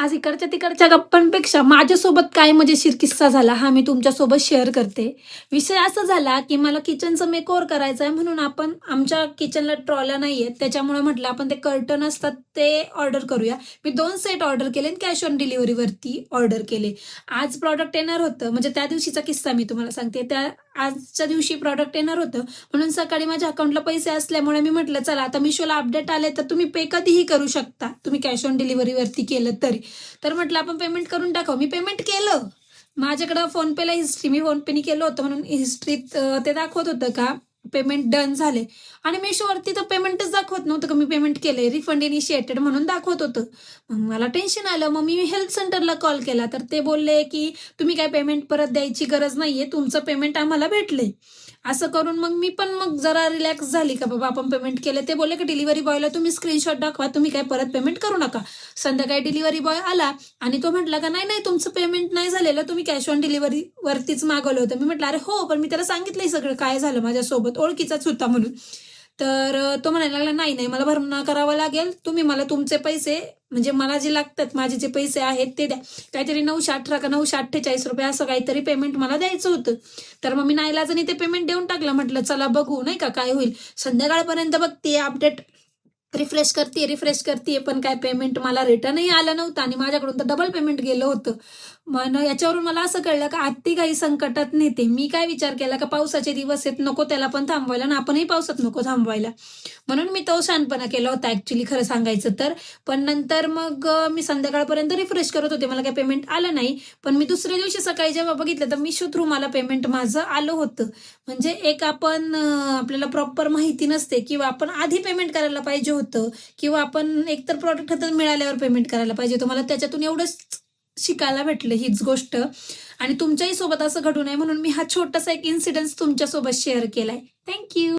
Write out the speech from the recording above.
आज इकडच्या तिकडच्या गप्पांपेक्षा माझ्यासोबत काय मजेशीर किस्सा झाला हा मी तुमच्यासोबत शेअर करते. विषय असा झाला, की मला किचनचं मेकओव्हर करायचं आहे म्हणून आपण आमच्या किचनला ट्रॉल्या नाहीयेत. त्याच्यामुळे म्हटलं आपण ते कर्टन असतात ते ऑर्डर करूया. मी 2 सेट ऑर्डर केले आणि कॅश ऑन डिलिव्हरीवरती ऑर्डर केले. आज प्रॉडक्ट येणार होतं म्हणजे त्या दिवशीचा किस्सा मी तुम्हाला सांगते. आजच्या दिवशी प्रॉडक्ट येणार होतं म्हणून सकाळी माझ्या अकाउंटला पैसे असल्यामुळे मी म्हटलं चला आता Mishoला अपडेट आले तर तुम्ही पे कधीही करू शकता. तुम्ही कॅश ऑन डिलिव्हरीवरती केलं तरी. तर म्हटलं आपण पेमेंट करून टाकावं. मी पेमेंट केलं. माझ्याकडं फोनपेला हिस्ट्री मी फोनपेनी केलं होतं म्हणून हिस्ट्रीत ते दाखवत होतं का पेमेंट डन झाले आणि Mishoवरती तर पेमेंटच दाखवत नव्हतं का मी पेमेंट केलंय. रिफंड इनिशिएटेड म्हणून दाखवत होतं. मग मला टेन्शन आलं. मग मी हेल्थ सेंटरला कॉल केला तर ते बोलले की तुम्ही काय पेमेंट परत द्यायची गरज नाहीये. तुमचं पेमेंट आम्हाला भेटलंय. असं करून मग मी जरा रिलॅक्स झाली का बाबा आपण पेमेंट केलं. ते बोलले की डिलिव्हरी बॉयला तुम्ही स्क्रीनशॉट दाखवा. तुम्ही काय परत पेमेंट करू नका. संध्याकाळी डिलिव्हरी बॉय आला आणि तो म्हटला का नाही तुमचं पेमेंट नाही झालेलं. तुम्ही कॅश ऑन डिलिव्हरी वरतीच मागवलं होतं. मी म्हटलं अरे हो पण मी त्याला सांगितलंय सगळं काय झालं माझ्यासोबत ओळखीचाच होता म्हणून. तर तो म्हणायला लागला नाही मला भरणा करावा लागेल. तुम्ही मला तुमचे पैसे म्हणजे मला जे लागतात माझे जे पैसे आहेत ते द्या. काहीतरी 918 का 948 रुपये असं काहीतरी पेमेंट मला द्यायचं होतं. तर मग मी नाईलाजाने ते पेमेंट देऊन टाकलं. म्हटलं चला बघू नाही का काय होईल. संध्याकाळपर्यंत बघते अपडेट रिफ्रेश करते पण काय पेमेंट मला रिटर्नही आलं नव्हतं आणि माझ्याकडून तर डबल पेमेंट गेलं होतं. मग याच्यावरून मला असं कळलं का आत्ती काही संकटात नेते. मी काय विचार केला का पावसाचे दिवस आहेत नको त्याला पण थांबवायला आणि आपणही पावसात नको थांबवायला. म्हणून मी तो शहाणपणा केला होता ऍक्च्युली खरं सांगायचं तर. पण नंतर मग मी संध्याकाळपर्यंत रिफ्रेश करत होते. मला काही पेमेंट आलं नाही. पण मी दुसऱ्या दिवशी सकाळी जेव्हा बघितलं तर Misho थ्रू मला पेमेंट माझं आलं होतं. म्हणजे एक आपण आपल्याला प्रॉपर माहिती नसते किंवा आपण आधी पेमेंट करायला पाहिजे होतं किंवा आपण एकतर प्रॉडक्ट हातात मिळाल्यावर पेमेंट करायला पाहिजे होतं. मला त्याच्यातून एवढंच शिकायला भेटलं हीच गोष्ट आणि तुमच्याही सोबत असं घडू नये म्हणून मी हा छोटासा एक इन्सिडन्स तुमच्यासोबत शेअर केलाय. Thank you.